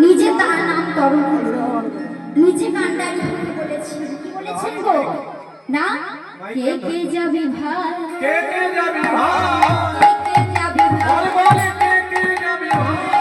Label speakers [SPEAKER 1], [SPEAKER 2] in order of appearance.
[SPEAKER 1] নিজে তার নাম তরুণ নিজে কান্ডারি হয়ে বলেছেন, কি বলেছেন গো না, কে কে যাবি ভাই,
[SPEAKER 2] কে কে যাবি ভাই,
[SPEAKER 1] কে কে যাবি ভাই,
[SPEAKER 2] বলে কে কে যাবি ভাই,